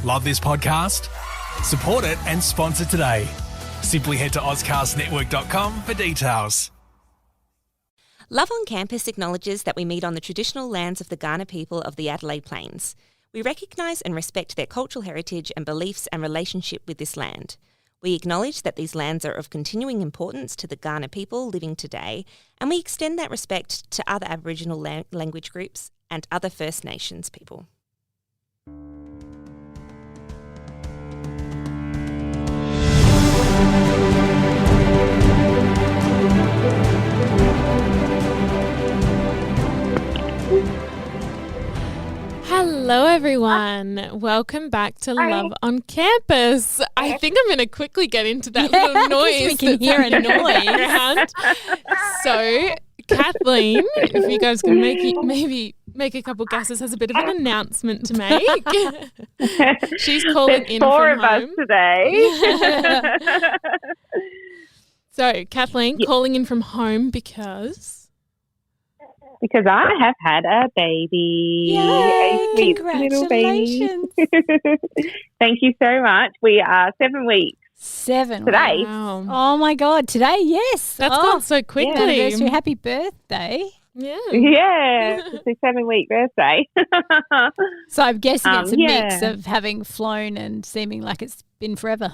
Love this podcast? Support it and sponsor today. Simply head to ozcastnetwork.com for details. Love on Campus acknowledges that we meet on the traditional lands of the Kaurna people of the Adelaide Plains. We recognise and respect their cultural heritage and beliefs and relationship with this land. We acknowledge that these lands are of continuing importance to the Kaurna people living today, and we extend that respect to other Aboriginal language groups and other First Nations people. Hello everyone, welcome back to Love on Campus. I think I'm going to quickly get into that little noise. We can hear a noise around. So Kathleen, if you guys can maybe make a couple guesses, has a bit of an announcement to make. She's calling in four from of us home today. So Kathleen calling in from home because I have had a baby. Yay, a sweet little baby. Thank you so much. We are 7 weeks 7 today. wow. Oh my God, today, yes. That's gone so quickly. Anniversary, happy birthday. Yeah. Yeah, it's a 7-week birthday. So I'm guessing it's a mix yeah. of having flown and seeming like it's been forever.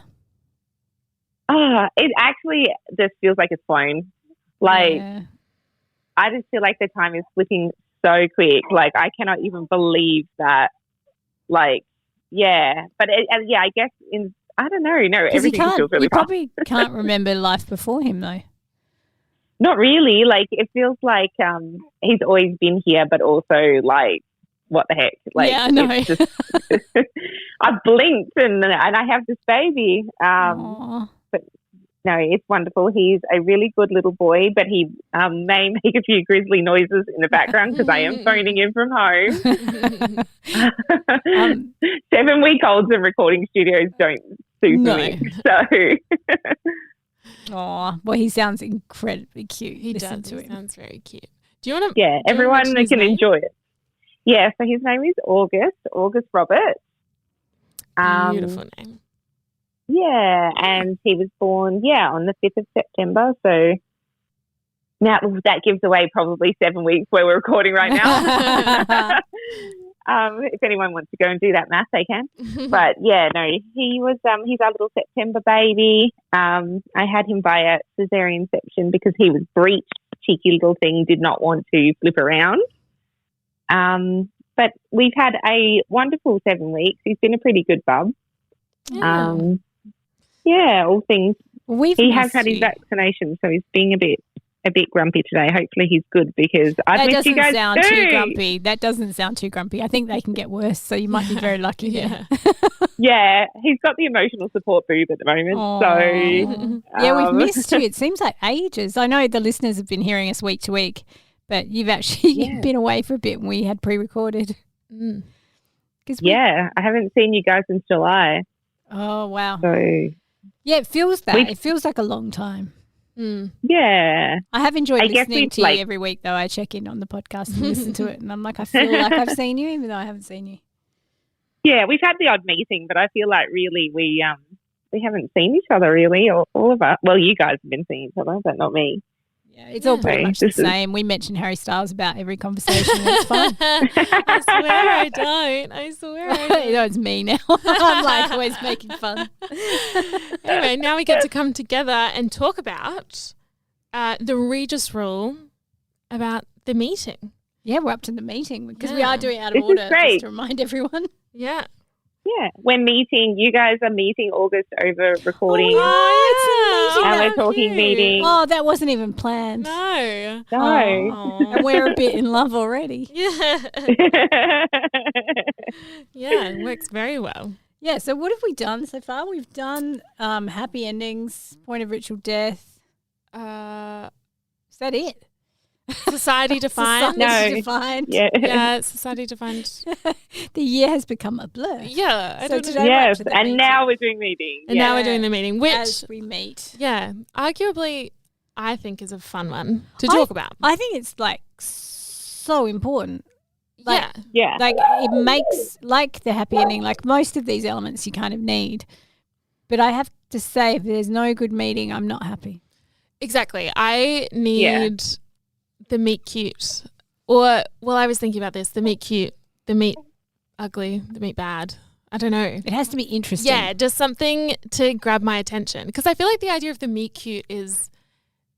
It actually just feels like it's flown. Like, Yeah. I just feel like the time is slipping so quick. Like, I cannot even believe that. Like, yeah. But, I guess I don't know. No, 'Cause everything feels really you fast. probably can't remember life before him though. Not really. Like, it feels like he's always been here, but also, like, what the heck? Like, Yeah, I know. it's just, I blinked and I have this baby. Aw. No, it's wonderful. He's a really good little boy, but he may make a few grisly noises in the background because I am phoning in from home. 7-week-olds in recording studios don't suit me. So, Aw. Well, he sounds incredibly cute. He Listen does. to He him. sounds very cute. Do you want to? yeah, everyone can enjoy it. Yeah, so his name is August Robert. Beautiful name. Yeah, and he was born, on the 5th of September. So now that gives away probably 7 weeks where we're recording right now. If anyone wants to go and do that math, they can. But, he was he's our little September baby. I had him by a cesarean section because he was breached, cheeky little thing, did not want to flip around. But we've had a wonderful 7 weeks. He's been a pretty good bub. All things. He has had his vaccination, so he's being a bit grumpy today. Hopefully he's good because I've missed you guys sound too. too grumpy. That doesn't sound too grumpy. I think they can get worse, so you might be very lucky. Yeah, he's got the emotional support boob at the moment. So Yeah, we've missed you. It seems like ages. I know the listeners have been hearing us week to week, but you've actually been away for a bit when we had pre-recorded. I haven't seen you guys since July. Oh, wow. So Yeah, it feels that. It feels like a long time. yeah, I have enjoyed I guess listening it's to like- you every week, though. I check in on the podcast and listen to it, and I'm like, I feel like I've seen you, even though I haven't seen you. yeah, we've had the odd meeting, but I feel like really we haven't seen each other really, or all of us. Well, you guys have been seeing each other, but not me. Yeah, it's all pretty So much the this is- same. We mention Harry Styles about every conversation. It's fun. I swear I don't. I swear I don't. You know, it's me now. I'm like always making fun. Anyway, now we get to come together and talk about the Regis rule about the meeting. Yeah, we're up to the meeting because we Yeah. are doing it out of This is order, great. just to remind everyone. Yeah. Yeah, we're meeting. You guys are meeting August over recording. Oh, it's a meeting. and we're How talking cute. meeting. Oh, that wasn't even planned. No. No. Aw. And we're a bit in love already. Yeah. Yeah, it works very well. Yeah, so what have we done so far? We've done happy endings, point of ritual death. Is that it? Society defined. Society No. defined. Yeah. Yeah, society defined. The year has become a blur. Yeah. I So don't know. today- Yes, to the and meeting. now we're doing meetings. And now we're doing the meeting, which, As we meet. yeah, arguably I think is a fun one to talk about. I think it's like so important. Yeah. Like it makes, like the happy ending, like most of these elements you kind of need. But I have to say, if there's no good meeting, I'm not happy. Exactly. I need the meet cute. Or, well, I was thinking about this, the meet cute, the meet ugly, the meet bad. I don't know. It has to be interesting. Yeah, just something to grab my attention. Because I feel like the idea of the meet cute is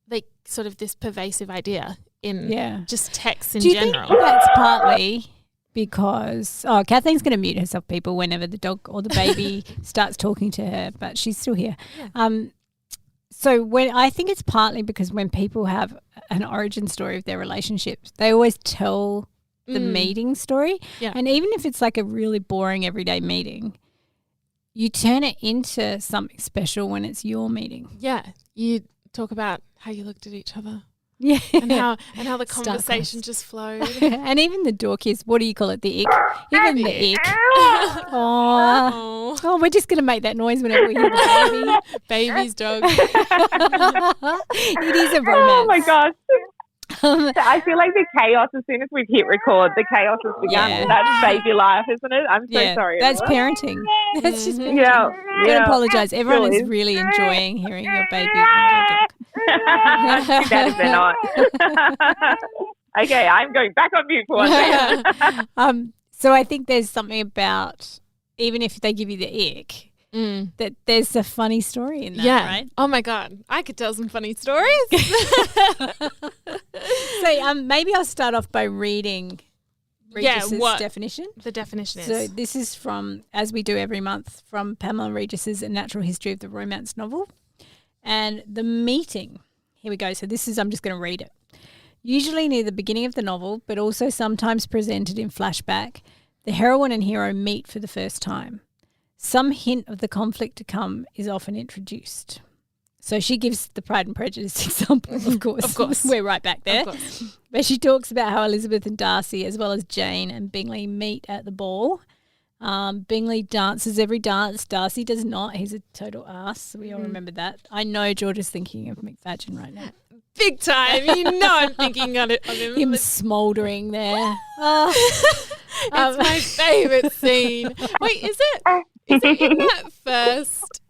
like sort of this pervasive idea in just text in general. Do you think that's partly because Kathleen's going to mute herself, people, whenever the dog or the baby starts talking to her, but she's still here. Yeah. So when I think it's partly because when people have an origin story of their relationships, they always tell the meeting story. Yeah. And even if it's like a really boring everyday meeting, you turn it into something special when it's your meeting. Yeah. You talk about how you looked at each other. Yeah. And how the conversation just flowed. And even the door kiss, what do you call it? The ick. Even the ick. Oh, we're just going to make that noise whenever we hear the baby. Baby's dog. It is a romance. Oh my gosh. I feel like the chaos, as soon as we've hit record, the chaos has begun. Yeah. That's baby life, isn't it? I'm so sorry. That's everyone. parenting. That's just parenting. Yeah. I don't apologise. Everyone is really enjoying hearing your baby and your dog. Too bad if they're not. Okay, I'm going back on mute for 1 second. So I think there's something about, even if they give you the ick, that there's a funny story in that, right? Oh my God. I could tell some funny stories. So maybe I'll start off by reading Regis's definition. The definition is. So this is from, as we do every month, from Pamela Regis's A Natural History of the Romance Novel. And the meeting, here we go. So this is, I'm just going to read it. Usually near the beginning of the novel, but also sometimes presented in flashback, the heroine and hero meet for the first time. Some hint of the conflict to come is often introduced. So she gives the Pride and Prejudice example, of course. Of course. We're right back there. Of course. Where she talks about how Elizabeth and Darcy, as well as Jane and Bingley, meet at the ball. Bingley dances every dance. Darcy does not. He's a total ass. We all remember that. I know George is thinking of McFadgen right now. Big time. You know I'm thinking of him. Him smouldering there. It's my favourite scene. Wait, is it in that first?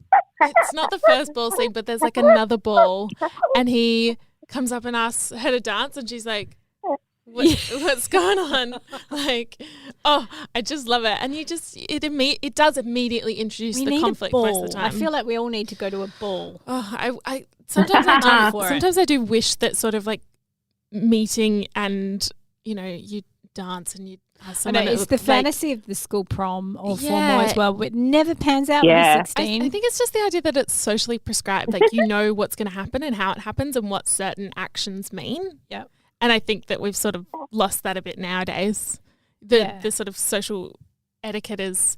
It's not the first ball scene, but there's like another ball, and he comes up and asks her to dance, and she's like, what's going on? Like, I just love it. And it does immediately introduce the conflict most of the time. I feel like we all need to go to a ball. Sometimes I do wish that sort of like meeting and, you dance and you it's the fantasy of the school prom or formal as well, but it never pans out when you're 16. I think it's just the idea that it's socially prescribed. Like, what's going to happen and how it happens and what certain actions mean. Yeah. And I think that we've sort of lost that a bit nowadays. The sort of social etiquette is,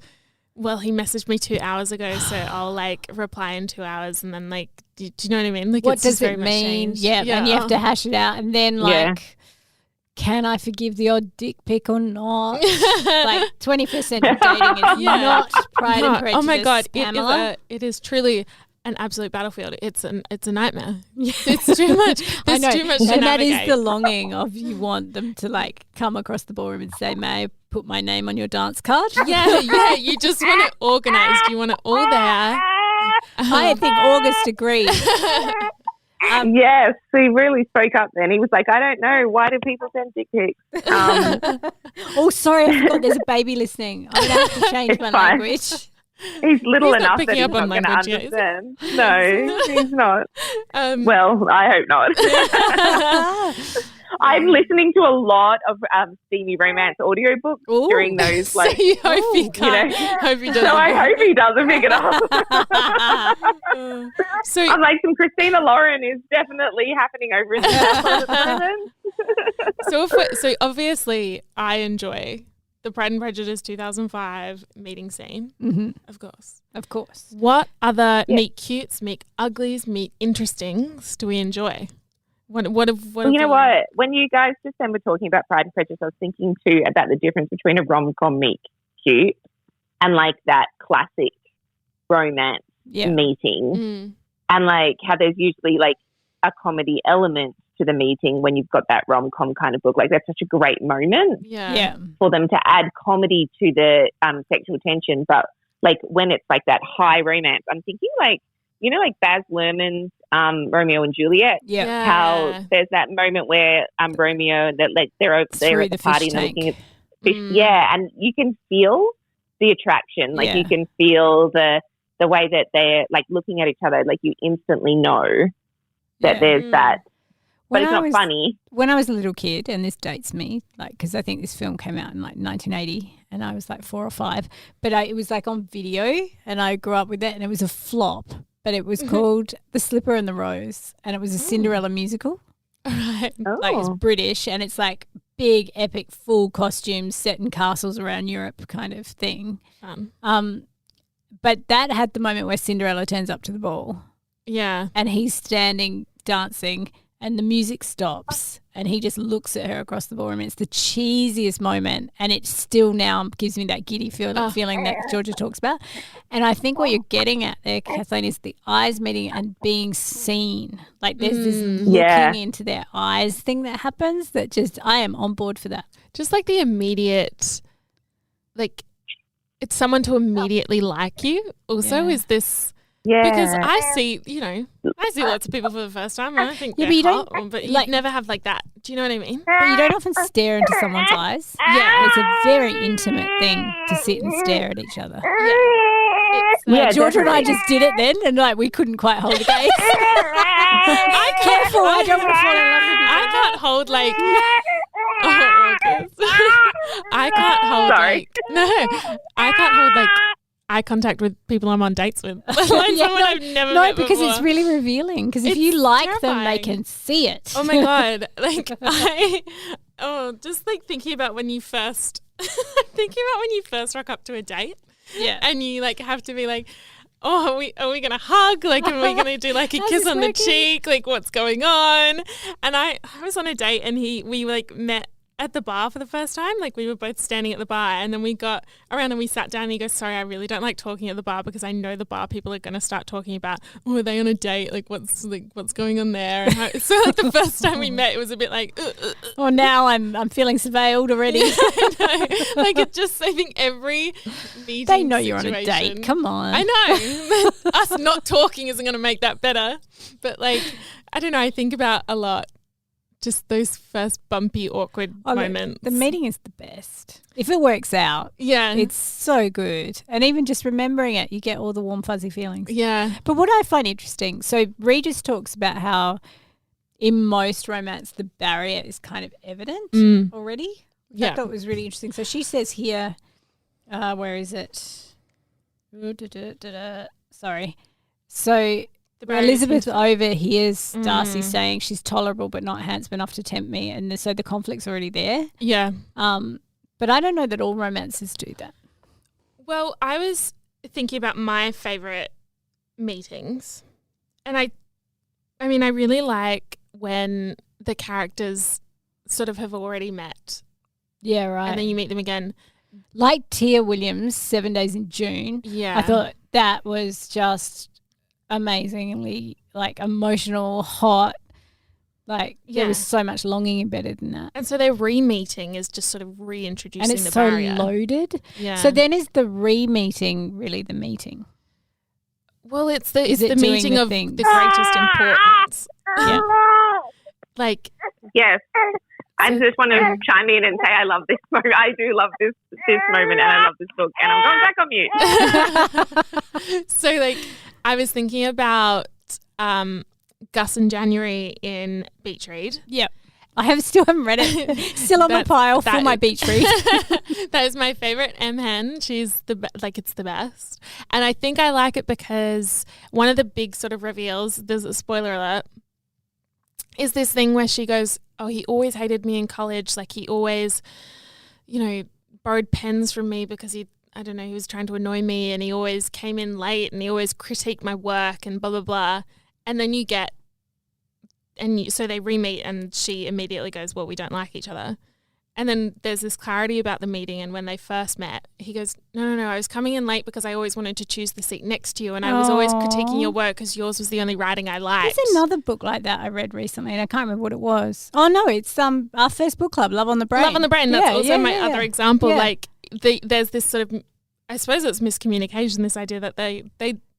well, he messaged me 2 hours ago, so I'll like reply in 2 hours, and then like, do you know what I mean? Like, what it's does just very it much mean? changed. Yeah, and you have to hash it out, and then like, can I forgive the odd dick pic or not? Like 21st century dating is not Pride and Prejudice. Oh my God, Pamela. it is truly an absolute battlefield. It's a nightmare. It's too much. There's too much to and navigate. that is the longing of you want them to like come across the ballroom and say, "May I put my name on your dance card?" Yeah. You just want it organised. You want it all there. I think August agreed. Yes, he really spoke up then. He was like, I don't know. Why do people send dick pics? Oh, sorry, I forgot there's a baby listening. I'm going to have to change my language. He's little enough that he's up not on going to language understand. No, he's not. Well, I hope not. I'm listening to a lot of steamy romance audiobooks during those, like, so you hope he can't. Hope he doesn't. So I hope he doesn't pick it up. So I'm like, some Christina Lauren is definitely happening over in the household at the moment. So obviously I enjoy the Pride and Prejudice 2005 meeting scene. Mm-hmm. Of course. What other meet cutes, meet uglies, meet interestings do we enjoy? What you know what? When you guys just then were talking about Pride and Prejudice, I was thinking too about the difference between a rom-com meet cute and like that classic romance meeting, and like how there's usually like a comedy element to the meeting when you've got that rom-com kind of book. Like, that's such a great moment for them to add comedy to the sexual tension. But, like, when it's like that high romance, I'm thinking, like, you know, like Baz Luhrmann's Romeo and Juliet. Yeah. How there's that moment where Romeo, that like they're over there at the party and they're looking at fish. Yeah, and you can feel the attraction. Like you can feel the way that they're like looking at each other. Like you instantly know that there's that. But it's not funny. When I was a little kid, and this dates me, like, because I think this film came out in like 1980 and I was like 4 or 5, but it was like on video and I grew up with it and it was a flop, but it was called The Slipper and the Rose and it was a Cinderella musical. Right. Like it's British and it's like big, epic, full costumes set in castles around Europe kind of thing. But that had the moment where Cinderella turns up to the ball. Yeah. And he's standing dancing and the music stops and he just looks at her across the ballroom. It's the cheesiest moment and it still now gives me that giddy feeling that Georgia talks about. And I think what you're getting at there, Kathleen, is the eyes meeting and being seen. Like there's this looking into their eyes thing that happens that just I am on board for that. Just like the immediate, like it's someone to immediately like you also is this. Yeah. Because I see lots of people for the first time and I think they're hot, but you never have like that. Do you know what I mean? But you don't often stare into someone's eyes. Yeah. It's a very intimate thing to sit and stare at each other. Yeah. Georgia and I just did it then and like we couldn't quite hold a gaze. Careful, I don't want to fall in love with you. I can't hold like I can't hold like eye contact with people I'm on dates with. Like someone I've never met because before. it's really revealing. Because if you like them, they can see it. Oh my God. Like just like thinking about when you first rock up to a date. Yeah. And you like have to be like, oh, are we going to hug? Like, are we going to do like a kiss on the cheek? Like what's going on? And I was on a date and we like met at the bar for the first time. Like we were both standing at the bar and then we got around and we sat down and he goes, sorry, I really don't like talking at the bar because I know the bar people are going to start talking about, oh, are they on a date? Like what's going on there? And so like the first time we met, it was a bit like, oh, now I'm feeling surveilled already. Yeah, I know. Like it just, I think every meeting they know you're on a date. Come on. I know. Us not talking isn't going to make that better. But like, I don't know. I think about a lot. Just those first bumpy, awkward moments. The meeting is the best. If it works out, it's so good. And even just remembering it, you get all the warm, fuzzy feelings. Yeah. But what I find interesting, so Regis talks about how in most romance, the barrier is kind of evident already. I thought it was really interesting. So she says here, where is it? Sorry. So Elizabeth overhears Darcy saying she's tolerable but not handsome enough to tempt me, and so the conflict's already there. Yeah. But I don't know that all romances do that. Well, I was thinking about my favourite meetings, and I mean, I really like when the characters sort of have already met. Yeah, right. And then you meet them again. Like Tia Williams, 7 Days in June. Yeah. I thought that was just amazingly like emotional, hot, like there was so much longing embedded in that. And so their re-meeting is just sort of reintroducing and it's the so barrier. Loaded. Yeah. So then is the re-meeting really the meeting? Well, it's the meeting of the greatest importance. Yeah. Like yes. I just want to chime in and say I love this moment. I do love this moment and I love this book and I'm going back on mute. So like I was thinking about Gus and January in Beach Read. Yep. I haven't read it. Still on my pile for my beach read. That is my favourite. M. Hen. She's it's the best. And I think I like it because one of the big sort of reveals, there's a spoiler alert, is this thing where she goes, oh, he always hated me in college. Like he always, borrowed pens from me because he was trying to annoy me and he always came in late and he always critiqued my work and blah, blah, blah. And then so they re-meet and she immediately goes, well, we don't like each other. And then there's this clarity about the meeting, and when they first met, he goes, no, I was coming in late because I always wanted to choose the seat next to you, and I was always critiquing your work because yours was the only writing I liked. There's another book like that I read recently, and I can't remember what it was. Oh, no, it's our first book club, Love on the Brain. Love on the Brain, that's also my other example. Yeah. Like, there's this sort of, I suppose it's miscommunication, this idea that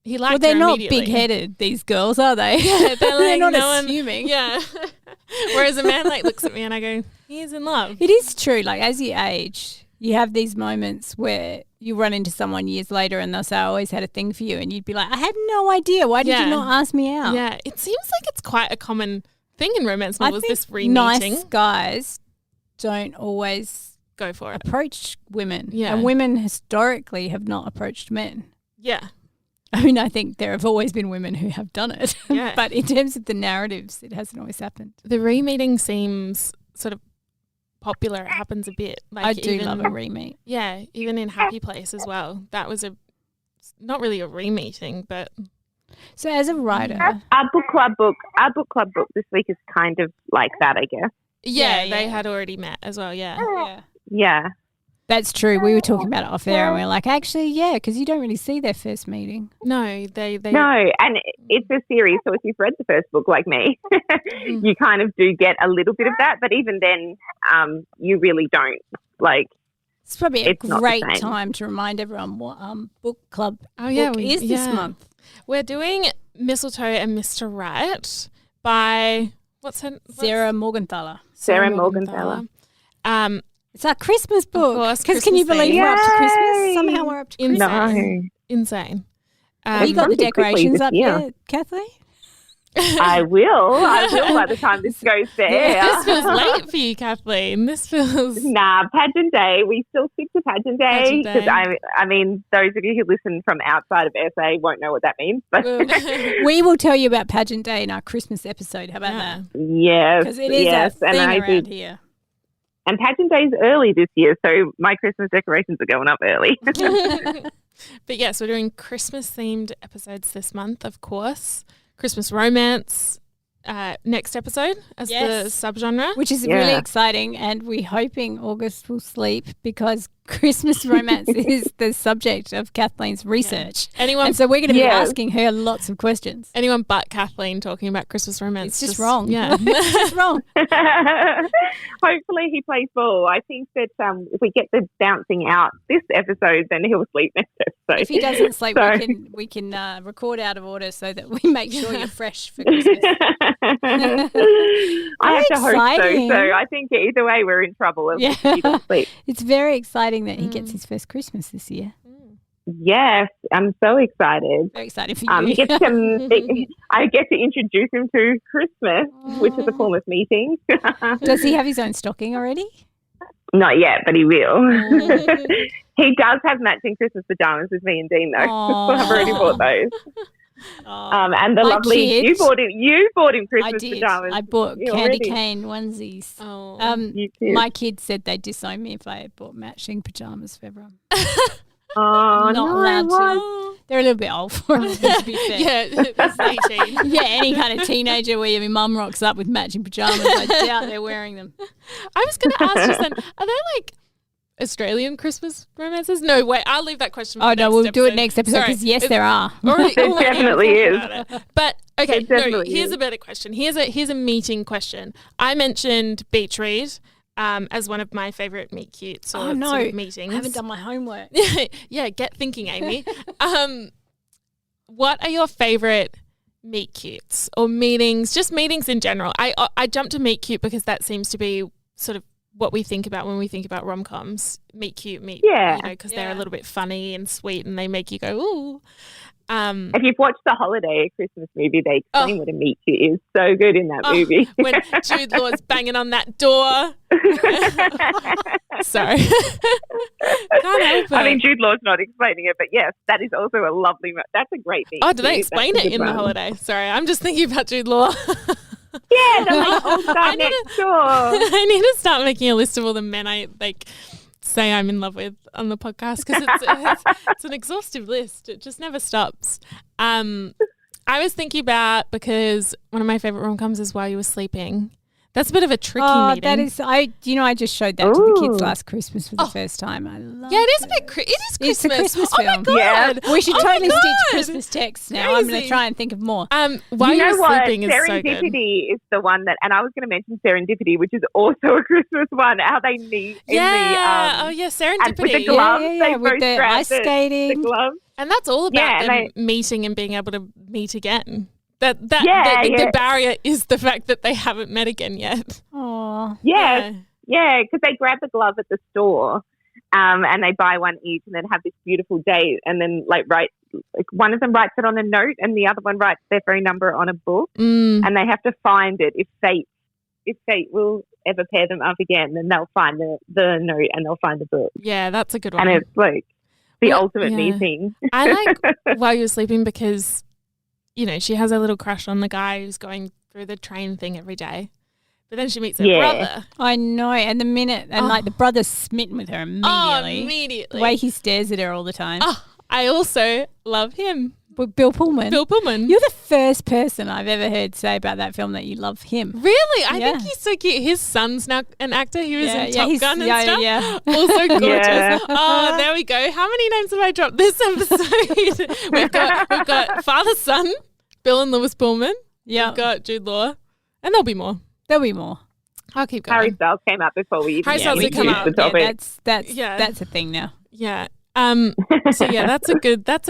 he liked her they're not immediately. big-headed, these girls, are they? Yeah, they're not no assuming. Yeah. Whereas a man like looks at me and I go, he is in love. It is true. Like, as you age, you have these moments where you run into someone years later and they'll say, I always had a thing for you. And you'd be like, I had no idea. Why did you not ask me out? Yeah. It seems like it's quite a common thing in romance novels, this re-meeting. Nice guys don't always go for it. Approach women. Yeah. And women historically have not approached men. Yeah. I mean, I think there have always been women who have done it. Yeah. But in terms of the narratives, it hasn't always happened. The re-meeting seems sort of popular. It happens a bit. Like, I do love a re-meet. Yeah, even in Happy Place as well. That was not really a re-meeting, but... So as a writer... Our book club book this week is kind of like that, I guess. Yeah, they had already met as well, yeah. Yeah. That's true. We were talking about it off air and we were like, actually, yeah, because you don't really see their first meeting. No, they... No, and it's a series, so if you've read the first book like me, you kind of do get a little bit of that, but even then, you really don't. Like, it's probably a great time to remind everyone what book club book is this month. We're doing Mistletoe and Mr. Right by... Sarah Morgenthaler. Sarah Morgenthaler. It's our Christmas book. Because can you believe we're up to Christmas? Somehow we're up to Christmas. No. Insane. Have you got the decorations up yet, Kathleen? I will by the time this goes there. This feels late for you, Kathleen. This feels... Nah, pageant day. We still stick to pageant day. Because I mean, those of you who listen from outside of SA won't know what that means. But we will tell you about pageant day in our Christmas episode. How about that? Yes. Because it is a thing around here. And pageant day is early this year, so my Christmas decorations are going up early. But yes, we're doing Christmas-themed episodes this month, of course. Christmas romance next episode as the subgenre. Which is really exciting, and we're hoping August will sleep because Christmas romance is the subject of Kathleen's research. And so we're going to be asking her lots of questions. Anyone but Kathleen talking about Christmas romance. It's just wrong. Yeah. It's just wrong. Hopefully he plays ball. I think that if we get the bouncing out this episode, then he'll sleep next episode. If he doesn't sleep, we can record out of order so that we make sure you're fresh for Christmas. I have to host though, so I think either way we're in trouble if he doesn't sleep. It's very exciting that he gets his first Christmas this year. Yes, I'm so excited. Very excited for you. I get to introduce him to Christmas, which is a form of meeting. Does he have his own stocking already? Not yet, but he will. He does have matching Christmas pajamas with me and Dean, though. I've already bought those. And the lovely kid, you bought him Christmas pajamas. I bought candy cane onesies. My kids said they'd disown me if I bought matching pajamas for everyone. Not allowed to. They're a little bit old for it, to be fair. Any kind of teenager where your mum rocks up with matching pajamas, I doubt they're wearing them. I was going to ask just then, are there like Australian Christmas romances? No, wait, I'll leave that question for we'll do it next episode because yes, there are. It definitely is. But okay, here's a better question. Here's a meeting question. I mentioned Beach Read as one of my favourite meet cutes sort of meetings. I haven't done my homework. Yeah, get thinking, Amy. What are your favourite meet cutes or meetings, just meetings in general? I jumped to meet cute because that seems to be sort of what we think about when we think about rom-coms. Meet cute, because they're a little bit funny and sweet and they make you go, ooh. If you've watched The Holiday, a Christmas movie, they explain what a meet cute is. So good in that movie. When Jude Law's banging on that door. Sorry. Can't help it. I mean, Jude Law's not explaining it, but yes, that is also a lovely, that's a great meet. Oh, do they explain it in The Holiday? Sorry, I'm just thinking about Jude Law. Yeah, they're like, start next door. I need to start making a list of all the men I say I'm in love with on the podcast because it's an exhaustive list. It just never stops. I was thinking about, because one of my favourite rom-coms is While You Were Sleeping. That's a bit of a tricky meeting. That is, I just showed that to the kids last Christmas for the first time. I love it is a bit, it is Christmas. It's a Christmas film. film. Oh my God. We should totally my stick to God. Christmas texts now. I'm going to try and think of more. While you know You're what? Sleeping is so good. Serendipity is the one that, and I was going to mention Serendipity, which is also a Christmas one. How they meet in the Serendipity. and with the gloves, they with both the grab ice skating. the gloves. And that's all about them meeting and being able to meet again. The barrier is the fact that they haven't met again yet. Oh, yeah, because they grab the glove at the store, and they buy one each, and then have this beautiful date, and then one of them writes it on a note, and the other one writes their phone number on a book, and they have to find it. If fate will ever pair them up again, then they'll find the note and they'll find the book. Yeah, that's a good one. And it's like the ultimate meeting. I like While You're Sleeping because, she has a little crush on the guy who's going through the train thing every day. But then she meets her brother. I know. And the minute, the brother's smitten with her immediately. Oh, immediately. The way he stares at her all the time. Oh, I also love him. Bill Pullman. Bill Pullman. You're the first person I've ever heard say about that film that you love him. Really? I think he's so cute. His son's now an actor. He was in Top Gun and stuff. Yeah. Also gorgeous. Oh, there we go. How many names have I dropped this episode? we've got father, son, Bill and Lewis Pullman. Yeah. We've got Jude Law. And there'll be more. I'll keep going. Harry Styles came up before we even Harry Styles did come up. the topic. That's a thing now. Yeah. So that's a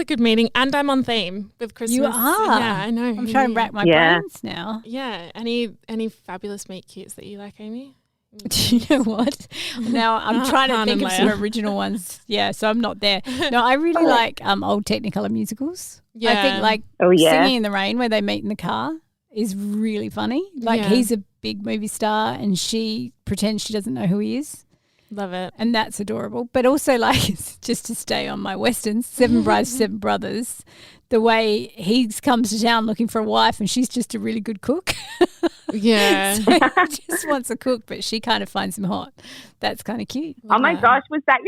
good meeting, and I'm on theme with Christmas. You are. Yeah, I know. I'm trying to rack my brains now. Yeah. Any fabulous meat cutes that you like, Amy? Do you know what? Now I'm trying to think of some original ones. Yeah, so I'm not there. No, I really like old Technicolor musicals. Yeah. I think Singing in the Rain, where they meet in the car, is really funny. He's a big movie star and she pretends she doesn't know who he is. Love it. And that's adorable. But also, just to stay on my Westerns, Seven Brides, Seven Brothers, the way he comes to town looking for a wife and she's just a really good cook. Yeah. So he just wants a cook, but she kind of finds him hot. That's kind of cute. Oh my gosh, was that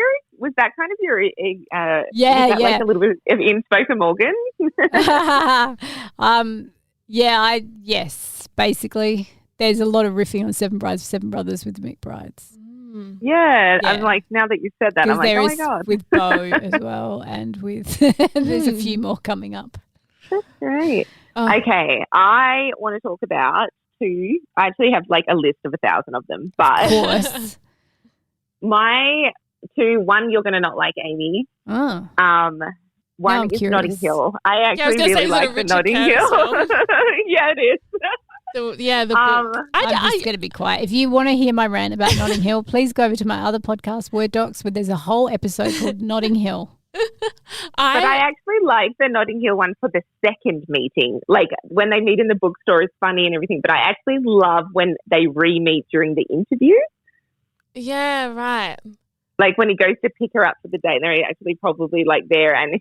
kind of your like a little bit of inspo Morgan? Yes, basically. There's a lot of riffing on Seven Brides, Seven Brothers with the McBrides. Yeah, I'm like, now that you said that, I'm like, oh my God. With Bo as well, and with there's a few more coming up. That's great. Okay, I want to talk about two. I actually have a list of 1,000 of them, but of course. My two, one you're going to not like, Amy. Oh. One is Notting Hill. I actually really like the Notting Hill. Yeah, it is. I'm just going to be quiet. If you want to hear my rant about Notting Hill, please go over to my other podcast, Word Docs, where there's a whole episode called Notting Hill. But I actually like the Notting Hill one for the second meeting. When they meet in the bookstore is funny and everything, but I actually love when they re-meet during the interview. Yeah, right. When he goes to pick her up for the date, they're actually probably there, and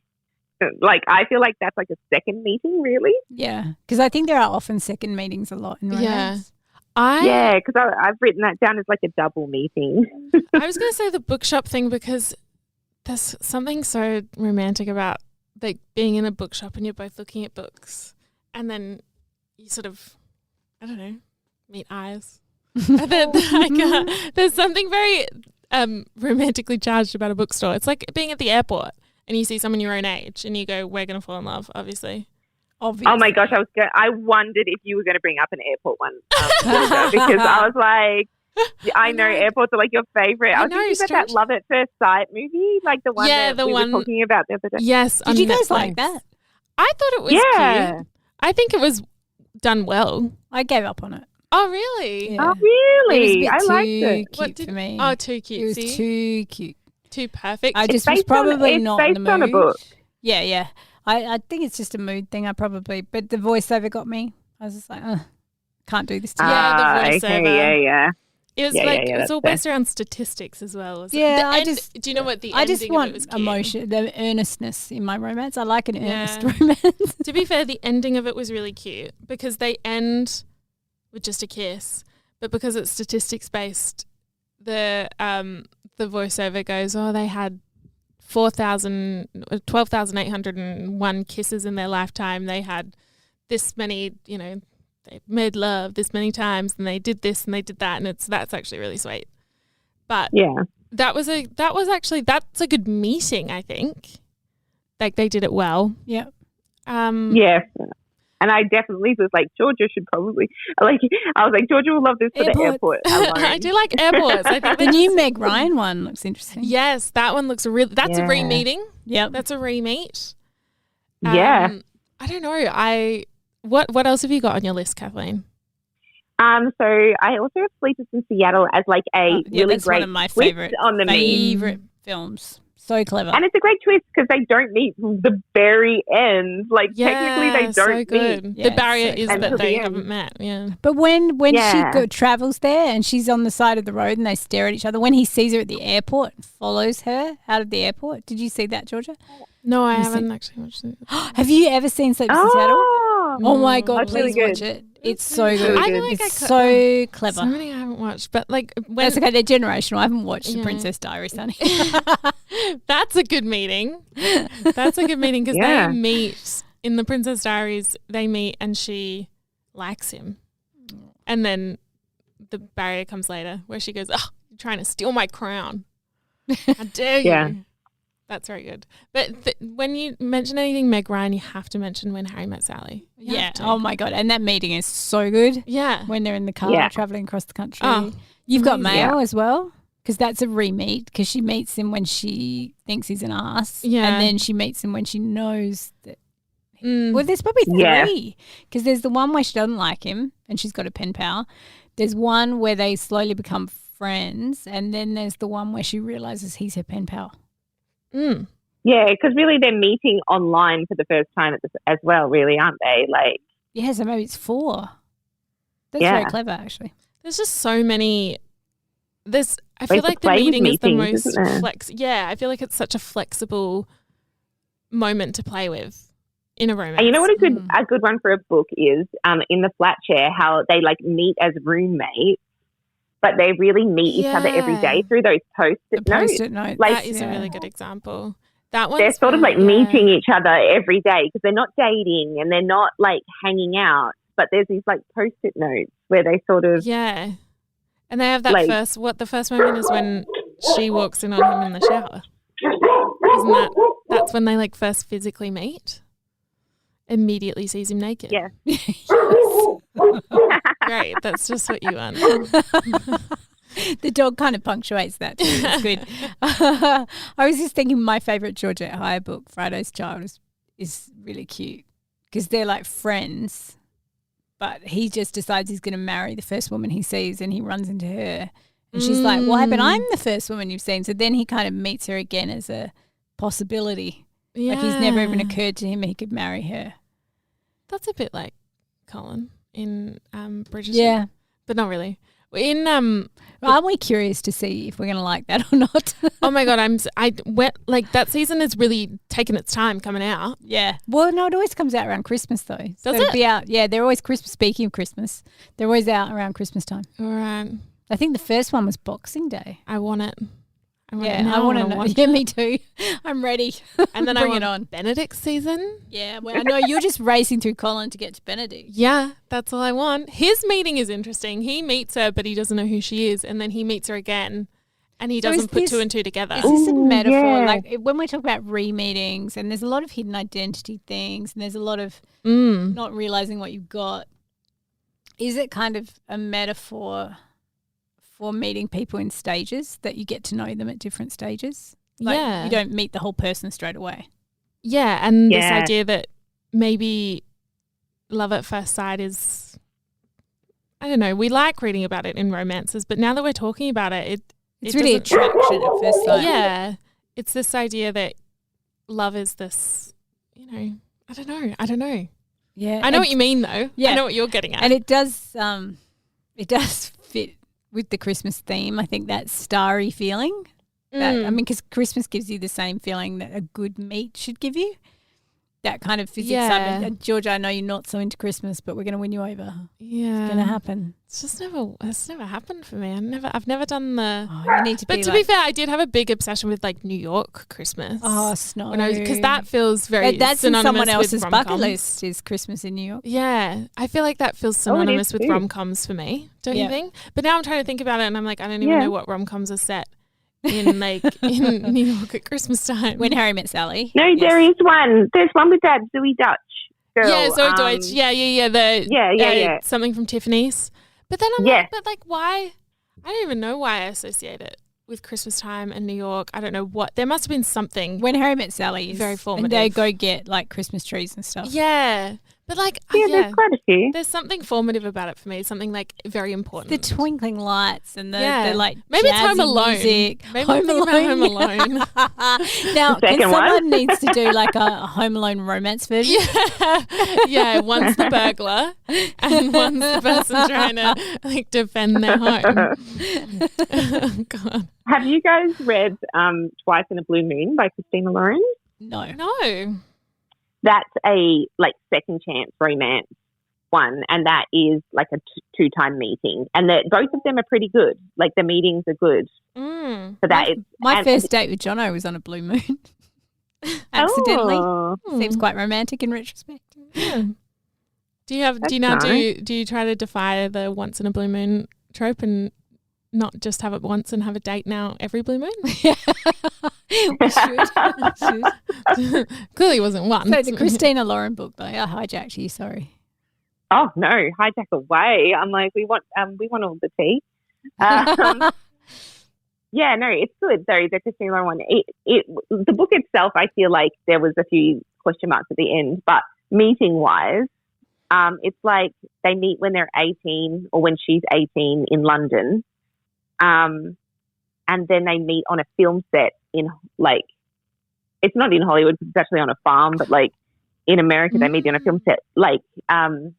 I feel like that's a second meeting, really. Yeah, because I think there are often second meetings a lot in romance. Yeah, because I've written that down as a double meeting. I was going to say the bookshop thing because there's something so romantic about being in a bookshop and you're both looking at books, and then you sort of, I don't know, meet eyes. And then there's something very romantically charged about a bookstore. It's like being at the airport and you see someone your own age and you go, we're going to fall in love, obviously. Oh my gosh, I wondered if you were going to bring up an airport one because I was like, I know airports are your favorite. I was thinking about that Love at First Sight movie, the one that we were talking about the other day. Yes, did you guys like that? I thought it was cute. I think it was done well. I gave up on it. Oh really? Yeah. Oh really? I liked it. Cute for me. Oh, too cute. It was too cute. Too perfect. I just was probably not in the mood. It's based on a book. Yeah. I think it's just a mood thing. But the voiceover got me. I was just like, can't do this to you. Yeah, the voiceover. Okay, yeah. It was it's all based around statistics as well. Do you know what the ending I just want of it was cute? Emotion, the earnestness in my romance. I like an earnest romance. To be fair, the ending of it was really cute because they end with just a kiss, but because it's statistics based, the voiceover goes, they had 12,801 kisses in their lifetime. They had this many, they made love this many times and they did this and they did that, and that's actually really sweet. But that's a good meeting, I think. Like they did it well. Yeah. Yes. And I definitely was like, Georgia should probably, like, I was like, Georgia will love this for the airport alone. I do like airports. I think the new Meg Ryan one looks interesting. Yes, that one looks that's a re-meeting. Yeah. That's a re-meet. Yeah. I don't know. What else have you got on your list, Kathleen? So I also have Sleepers in Seattle as like a really that's great one of my twist favorite on the meet. films. So clever. And it's a great twist because they don't meet from the very end. Like technically they don't meet. The barrier so is clever. that they haven't met. Yeah. But when she travels there and she's on the side of the road and they stare at each other, when he sees her at the airport and follows her out of the airport, did you see that, Georgia? No, I haven't actually watched it. Have you ever seen Sleepers in Seattle? Oh my God, That's please really watch it. It's so good. I feel like it's so clever. So many I haven't watched, but like that's okay. They're generational. I haven't watched The Princess Diaries, honey. That's a good meeting. That's a good meeting because they meet in The Princess Diaries. They meet and she likes him, and then the barrier comes later where she goes, "Oh, you're trying to steal my crown. How dare you?" Yeah. That's very good. But when you mention anything Meg Ryan, you have to mention When Harry Met Sally. You have to. Oh my God. And that meeting is so good. Yeah. When they're in the car traveling across the country. You've got Mayo as well, because that's a re-meet, because she meets him when she thinks he's an ass. Yeah. And then she meets him when she knows that. Well, there's probably three, because there's the one where she doesn't like him and she's got a pen pal. There's one where they slowly become friends, and then there's the one where she realizes he's her pen pal. Yeah, because really they're meeting online for the first time as well, really, aren't they? Like, yeah, so maybe it's 4. That's very clever, actually. There's just so many. I feel like the meeting is the most Yeah, I feel like it's such a flexible moment to play with in a romance. And you know what a good one for a book is? In The Flat Chair, how they like meet as roommates, but they really meet each other every day through those post-it notes. Like, that is a really good example. That one. They're sort of like meeting each other every day because they're not dating and they're not like hanging out, but there's these like post-it notes where they sort of and they have that the first moment is when she walks in on him in the shower. Isn't that's when they like first physically meet? Immediately sees him naked. Yeah. Great. That's just what you want. The dog kind of punctuates that too. It's good. I was just thinking my favourite Georgette Heyer book, Friday's Child, is really cute because they're like friends, but he just decides he's going to marry the first woman he sees and he runs into her. And she's like, why? But I'm the first woman you've seen. So then he kind of meets her again as a possibility. Yeah. Like he's never even occurred to him he could marry her. That's a bit like Colin in Bridgerton. Yeah. But not really. In aren't we curious to see if we're going to like that or not? Oh my God, I went like that season has really taken its time coming out. Yeah. Well, no, it always comes out around Christmas though. Does so it? Be out. Yeah, they're always Christmas. Speaking of Christmas, they're always out around Christmas time. All right. I think the first one was Boxing Day. I want it. I want to know. Yeah, me too. I'm ready. And then Bring I it want on. Benedict season. Yeah, well, I know you're just racing through Colin to get to Benedict. Yeah, that's all I want. His meeting is interesting. He meets her, but he doesn't know who she is, and then he meets her again, and he doesn't put two and two together. Is this a metaphor? Yeah. Like when we talk about re-meetings, and there's a lot of hidden identity things, and there's a lot of not realizing what you've got. Is it kind of a metaphor for meeting people in stages, that you get to know them at different stages? Like you don't meet the whole person straight away. Yeah, and this idea that maybe love at first sight is, I don't know, we like reading about it in romances, but now that we're talking about it, it's really attraction at first sight. Yeah, it's this idea that love is this, I don't know. Yeah. I know what you mean though. Yeah. I know what you're getting at. And it does fit with the Christmas theme. I think that starry feeling. Because Christmas gives you the same feeling that a good meet should give you. that kind of physics. Yeah. Georgia, I know you're not so into Christmas, but we're going to win you over. Yeah. It's going to happen. It's never happened for me. I've never done the. Oh, you need to But to be fair, I did have a big obsession with like New York Christmas. Oh, snow. Because that feels very that's in synonymous someone else's with bucket rom-coms. list is Christmas in New York. Yeah, I feel like that feels synonymous with too. rom-coms for me. Don't you Yeah. think? But now I'm trying to think about it, and I'm like, I don't even know what rom-coms are set in in New York at Christmas time. When Harry Met Sally. No, there is one. There's one with that Zoe Dutch girl. Yeah, Zoe Deutsch. Yeah. Yeah. Something from Tiffany's. But then I'm like, but like, why? I don't even know why I associate it with Christmas time and New York. I don't know what. There must have been something. When Harry Met Sally is Very formative. And they go get like Christmas trees and stuff. Yeah. But like, There's quite a few. there's something formative about it for me. Something like very important. The twinkling lights and the like maybe it's Home jazzy Alone. music. Maybe I'm thinking about Home Alone. Now, Second someone one. needs to do like a Home Alone romance version. Yeah, one's the burglar and one's the person trying to like defend their home. Oh, God. Have you guys read Twice in a Blue Moon by Christina Lauren? No. No. That's a like second chance romance one, and that is like a two-time meeting, and both of them are pretty good. Like the meetings are good. Mm. So that My first date with Jono was on a blue moon. Accidentally. Oh, Seems quite romantic in retrospect. Yeah. Do you try to defy the once in a blue moon trope and not just have it once and have a date now every blue moon? We should. Clearly wasn't once. So the Christina Lauren book, though, I hijacked you, sorry. oh no, hijack away. I'm like, we want all the tea. Yeah, no, it's good though. The Christina Lauren one. The book itself, I feel like there was a few question marks at the end, but meeting wise, it's like they meet when they're 18 or when she's 18 in London, and then they meet on a film set in like, it's not in Hollywood, it's actually on a farm, but like in America they meet on a film set like 15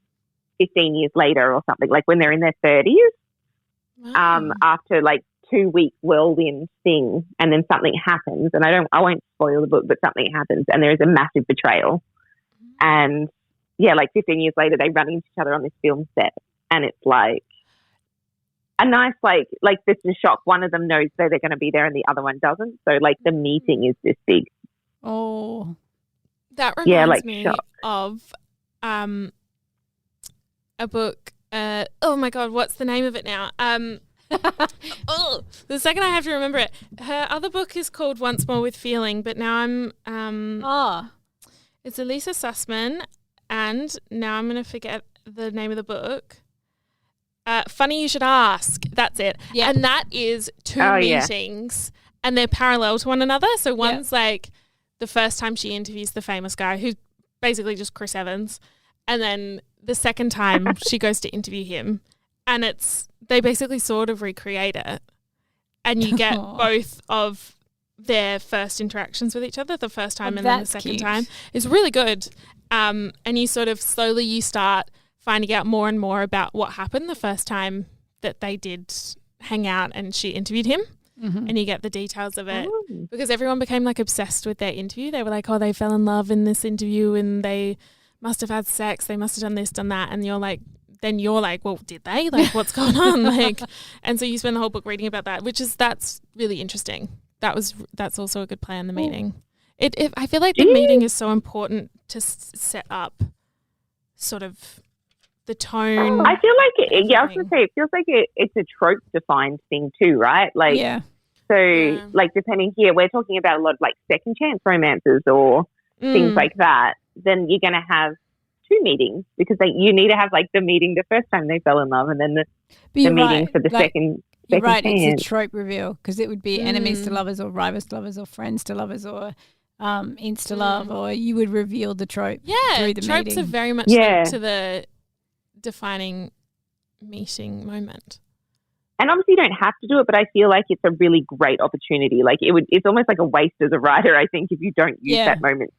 years later or something, like when they're in their 30s. Wow. After like 2-week whirlwind thing, and then something happens, and I won't spoil the book, but something happens and there is a massive betrayal. And yeah, like 15 years later they run into each other on this film set, and it's like a nice like this is a shock. One of them knows that they're going to be there and the other one doesn't, so like the meeting is this big. Oh. That reminds like me shock. of a book. Oh my God, what's the name of it now? The second I have to remember it. Her other book is called Once More with Feeling, but now I'm it's Elisa Sussman, and now I'm going to forget the name of the book. Funny You Should Ask. That's it. Yeah. And that is two meetings, and they're parallel to one another. So one's like the first time she interviews the famous guy, who's basically just Chris Evans, and then the second time she goes to interview him, and they basically sort of recreate it, and you get both of their first interactions with each other, the first time and then the second time. It's really good. And you sort of slowly you start finding out more and more about what happened the first time that they did hang out and she interviewed him. Mm-hmm. And you get the details of it because everyone became like obsessed with their interview. They were like, oh, they fell in love in this interview and they must have had sex. They must have done this, done that. And you're like, well, did they? Like, what's going on? Like, and so you spend the whole book reading about that, that's really interesting. That's also a good play on the meeting. I feel like the meeting is so important to set up sort of the tone. I feel like I was going to say, it feels like it's a trope defined thing too, right? Like, like depending here, we're talking about a lot of like second chance romances or things like that. Then you're going to have two meetings because you need to have like the meeting the first time they fell in love and then the meeting for the second. You're right, chance. it's a trope reveal because it would be enemies to lovers or rivals to lovers or friends to lovers or insta love, or you would reveal the trope through the tropes meeting. are very much linked to the defining meeting moment. And obviously you don't have to do it, but I feel like it's a really great opportunity. Like it's almost like a waste as a writer, I think, if you don't use that moment.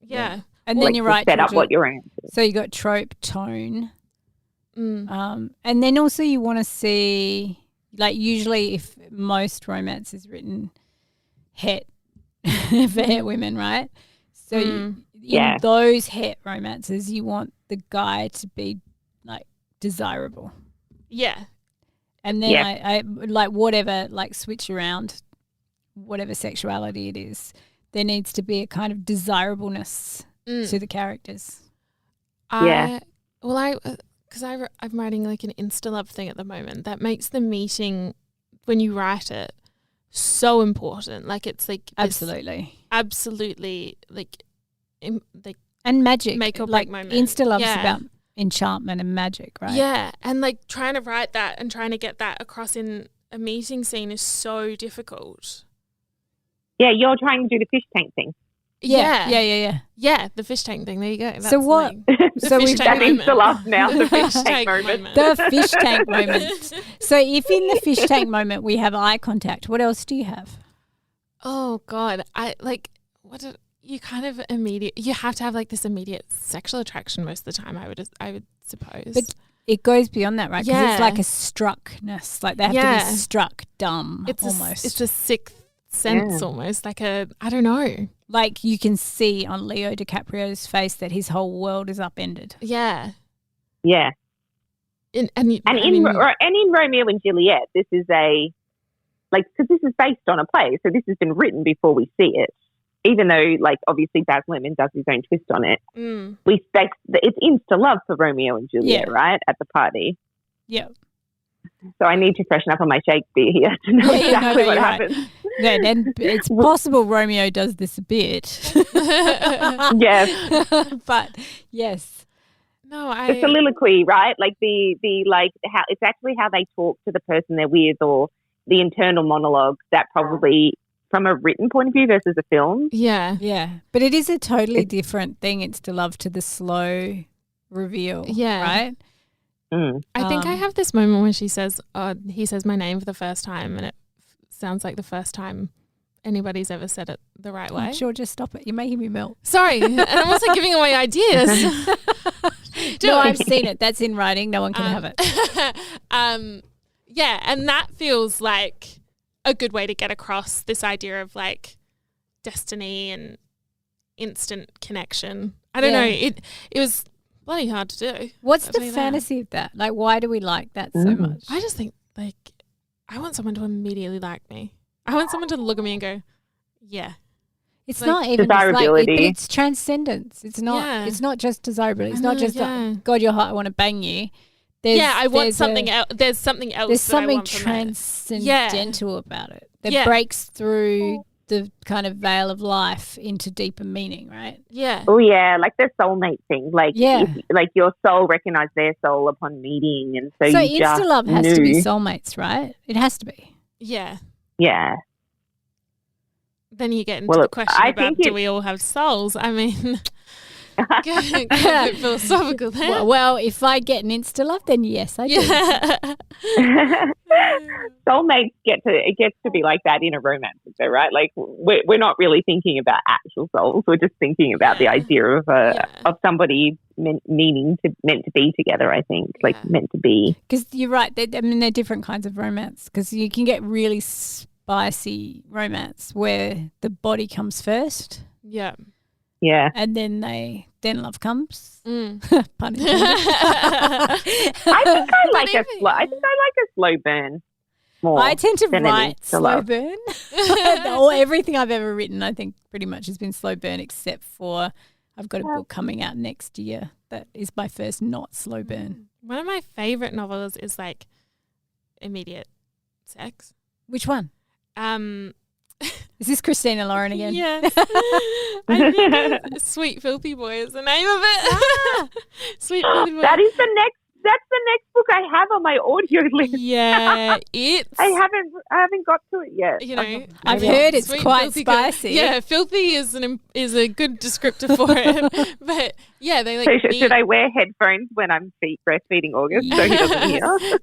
Yeah. And then you're right. Set up what you're answering. So you got trope, tone. And then also you want to see, like usually if most romance is written for het women, right? So in those het romances, you want the guy to be like desirable. Yeah. And then I like whatever, like switch around whatever sexuality it is, there needs to be a kind of desirableness to the characters. I'm writing like an Insta love thing at the moment that makes the meeting when you write it so important. Like it's like absolutely like and magic, make or break like moment. Insta love's about enchantment and magic, right? Yeah, and like trying to write that and trying to get that across in a meeting scene is so difficult. Yeah, you're trying to do the fish tank thing. Yeah, the fish tank thing. There you go. That's so what? So we've done Insta love now. The fish tank moment. The fish tank moment. So if in the fish tank moment we have eye contact, what else do you have? Oh God, you kind of you have to have like this immediate sexual attraction most of the time. I would suppose. But it goes beyond that, right? Because it's like a struckness. Like they have to be struck dumb. Almost. It's a sixth sense almost. Like I don't know. Like you can see on Leo DiCaprio's face that his whole world is upended. Yeah. Yeah. In Romeo and Juliet, this is because this is based on a play, so this has been written before we see it. Even though, like, obviously Baz Luhrmann does his own twist on it, we expect that it's Insta love for Romeo and Juliet, right, at the party. Yeah. So I need to freshen up on my Shakespeare here to know exactly what happens. Right. Yeah, then it's possible Romeo does this a bit. Yes. But yes. No, the soliloquy, right? Like how it's actually how they talk to the person they're with, or the internal monologue that probably from a written point of view versus a film. Yeah. Yeah. But it is a totally different thing. It's to love to the slow reveal. Yeah. Right? I think I have this moment where he says my name for the first time, and it sounds like the first time anybody's ever said it the right way. Sure, just stop it. You're making me melt. Sorry. And I'm also giving away ideas. No, I've seen it. That's in writing. No one can have it. Yeah, and that feels like a good way to get across this idea of like destiny and instant connection. I don't know. It was bloody hard to do. What's the fantasy of that? Like, why do we like that so much? I just think, like, I want someone to immediately like me. I want someone to look at me and go, yeah. It's like, not even desirability. but it's transcendence. It's not. It's not just desirability. It's not just God, you're hot. I want to bang you. I want something else. There's something else. There's something transcendental transcendental about it that breaks through the kind of veil of life into deeper meaning, right? Yeah. Oh yeah, like the soulmate thing. Like, like your soul recognized their soul upon meeting, and so you just Insta love has to be soulmates, right? It has to be. Yeah. Yeah. Then you get into the question about do we all have souls? I mean, get a bit philosophical there. Well, if I get an Insta love, then yes, I do. Soulmates gets to be like that in a romance, though, right? Like we're not really thinking about actual souls. We're just thinking about the idea of somebody meant to be together. I think meant to be. Because you're right. They're different kinds of romance. Because you can get really spicy romance where the body comes first. Yeah. Yeah. And then love comes. Pun intended. I think I like a slow burn more. I tend to write slow burn. Or everything I've ever written, I think pretty much has been slow burn, except for I've got a book coming out next year that is my first not slow burn. One of my favorite novels is like immediate sex. Which one? Is this Christina Lauren again? Yes. I think Sweet Filthy Boy is the name of it. Sweet Filthy Boy. That's the next book I have on my audio list. Yeah, I haven't got to it yet. You know, I've heard it's quite spicy. Yeah, filthy is a good descriptor for it. But yeah, they like. So should I wear headphones when I'm breastfeeding August so he doesn't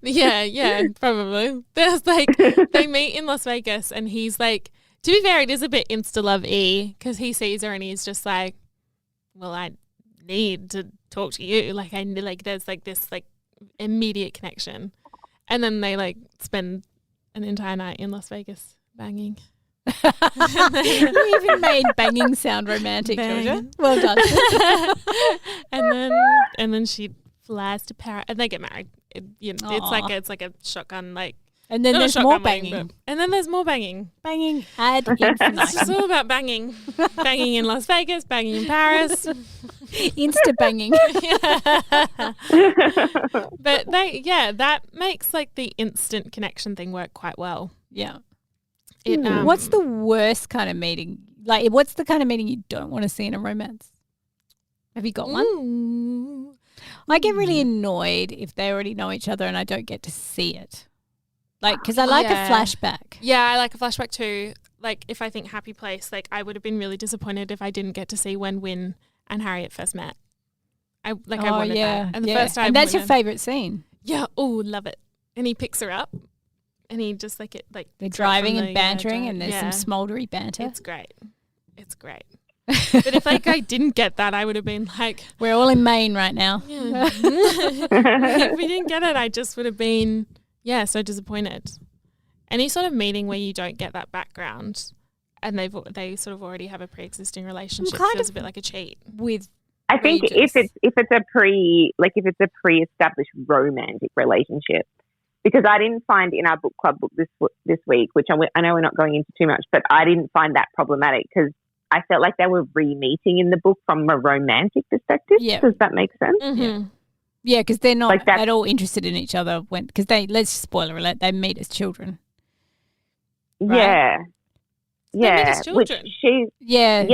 hear? Yeah, probably. There's like they meet in Las Vegas, and he's like. To be fair, it is a bit insta-love-y because he sees her and he's just like, well, I need to talk to you. Like, there's like this like immediate connection. And then they like spend an entire night in Las Vegas banging. You even made banging sound romantic, Georgia. Well done. and then she flies to Paris, and they get married. It's like a shotgun, like. And then there's more banging. And then there's more banging. Banging ad infinitum. It's just all about banging. Banging in Las Vegas, banging in Paris. Insta banging. But that makes like the instant connection thing work quite well. Yeah. What's the worst kind of meeting? Like, what's the kind of meeting you don't want to see in a romance? Have you got one? Ooh. I get really annoyed if they already know each other and I don't get to see it. Like, because I like a flashback. Yeah, I like a flashback too. Like, if I think Happy Place, like, I would have been really disappointed if I didn't get to see when Wynn and Harriet first met. I wanted that. And the first time. And that's your favourite scene. Yeah. Oh, love it. And he picks her up, and he just they're driving and bantering, and there's some smouldery banter. It's great. It's great. But if like I didn't get that, I would have been like, we're all in Maine right now. Yeah. If we didn't get it, I just would have been. Yeah, so disappointed. Any sort of meeting where you don't get that background and they sort of already have a pre-existing relationship feels a bit like a cheat. I think if it's a pre-established romantic relationship, because I didn't find in our book club book this week, which I know we're not going into too much, but I didn't find that problematic because I felt like they were re-meeting in the book from a romantic perspective. Yeah. Does that make sense? Mm-hmm. Yeah. Yeah, because they're not at all interested in each other because let's spoiler alert, they meet as children. Right? Yeah. Yeah. They meet as children. She used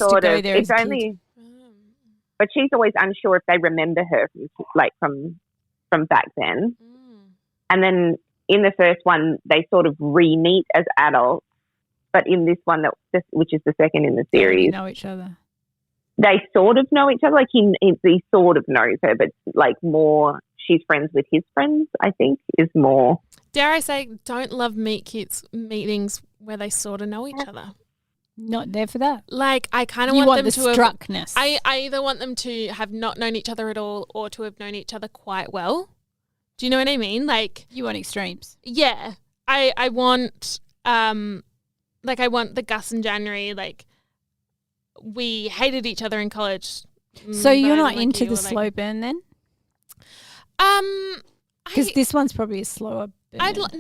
to go there as a kid. But she's always unsure if they remember her from back then. And then in the first one, they sort of re-meet as adults. But in this one, which is the second in the series, they know each other. They sort of know each other. Like he sort of knows her, but like more, she's friends with his friends. I think is more. Dare I say, don't love meetings where they sort of know each other. Not there for that. Like I kind of want them to struckness. I either want them to have not known each other at all, or to have known each other quite well. Do you know what I mean? Like you want extremes. Yeah, I want I want the Gus and January like. We hated each other in college. So you're not into the slow burn then? Because this one's probably a slower burn. I like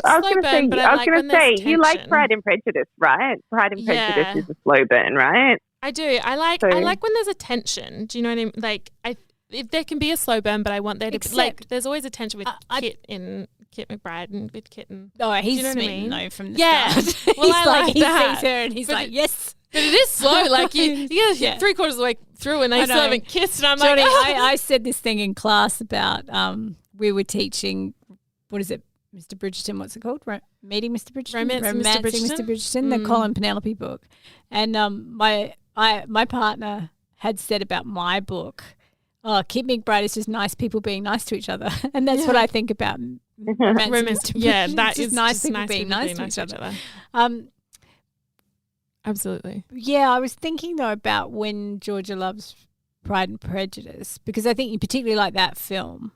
slow burn, but I was going to say, you like Pride and Prejudice, right? Pride and Prejudice is a slow burn, right? I do. I like when there's a tension. Do you know what I mean? Like, if there can be a slow burn, but I want there to be, like, there's always a tension with Kit McBride and with Kit and... Oh, he's smitten though from the start. Well, I like that. He sees her and he's like, yes. But it is slow. Like you get 3/4 of the way through and they still haven't kissed. And I'm Johnny, like, I said this thing in class about we were teaching, what is it, Mr. Bridgerton? What's it called? Meeting Mr. Bridgerton? Romancing Mr. Bridgerton, the Colin Penelope book. And my partner had said about my book, Kit McBride is just nice people being nice to each other. And that's what I think about romance. Yeah, that is nice people being nice to each other. Absolutely. Yeah, I was thinking though about when Georgia loves Pride and Prejudice because I think you particularly like that film.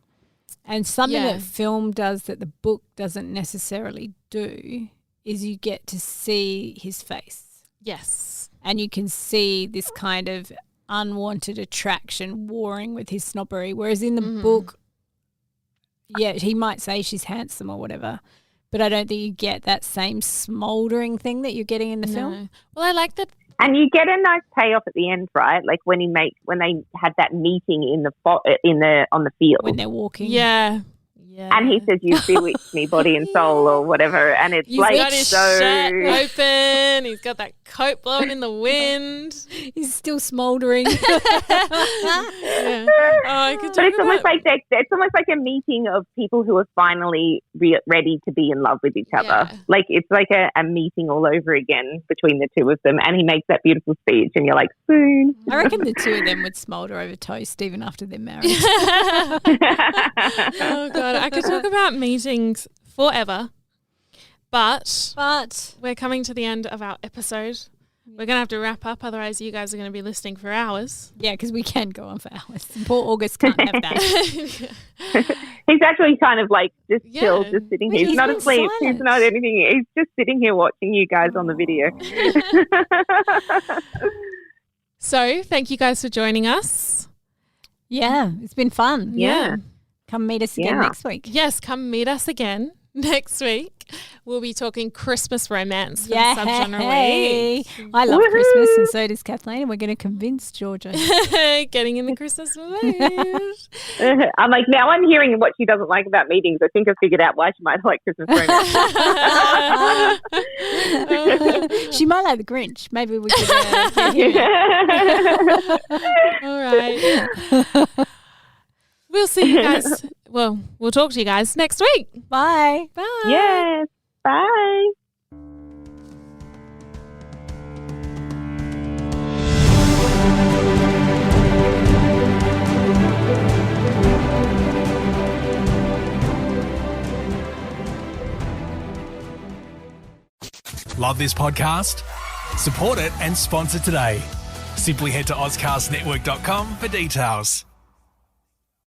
And something that film does that the book doesn't necessarily do is you get to see his face. Yes. And you can see this kind of unwanted attraction warring with his snobbery. Whereas in the book, he might say she's handsome or whatever. But I don't think you get that same smouldering thing that you're getting in the film. Well, I like that. And you get a nice payoff at the end, right? Like when they had that meeting on the field when they're walking. Yeah. And he says, "You've bewitched me, body and soul,or whatever." And it's He's got his shirt open. He's got that coat blowing in the wind. He's still smouldering. I could. But it's almost like a meeting of people who are finally ready to be in love with each other. Yeah. Like it's like a meeting all over again between the two of them. And he makes that beautiful speech, and you're like, soon. I reckon the two of them would smoulder over toast even after they're married. Oh God. I could talk about meetings forever, but we're coming to the end of our episode. We're going to have to wrap up, otherwise you guys are going to be listening for hours. Yeah, because we can go on for hours. Poor August can't have that. He's actually kind of like just chill, just sitting here. He's not asleep. Silent. He's not anything. He's just sitting here watching you guys on the video. So, thank you guys for joining us. Yeah, it's been fun. Yeah. Come meet us again next week. Yes, come meet us again next week. We'll be talking Christmas romance for the subgenre week. I love Christmas, and so does Kathleen, and we're going to convince Georgia. Getting in the Christmas mood. I'm like, now I'm hearing what she doesn't like about meetings. I think I've figured out why she might like Christmas romance. She might like the Grinch. Maybe we could get him. All right. We'll see you guys. Well, we'll talk to you guys next week. Bye. Bye. Yes. Bye. Love this podcast? Support it and sponsor today. Simply head to AuscastNetwork.com for details.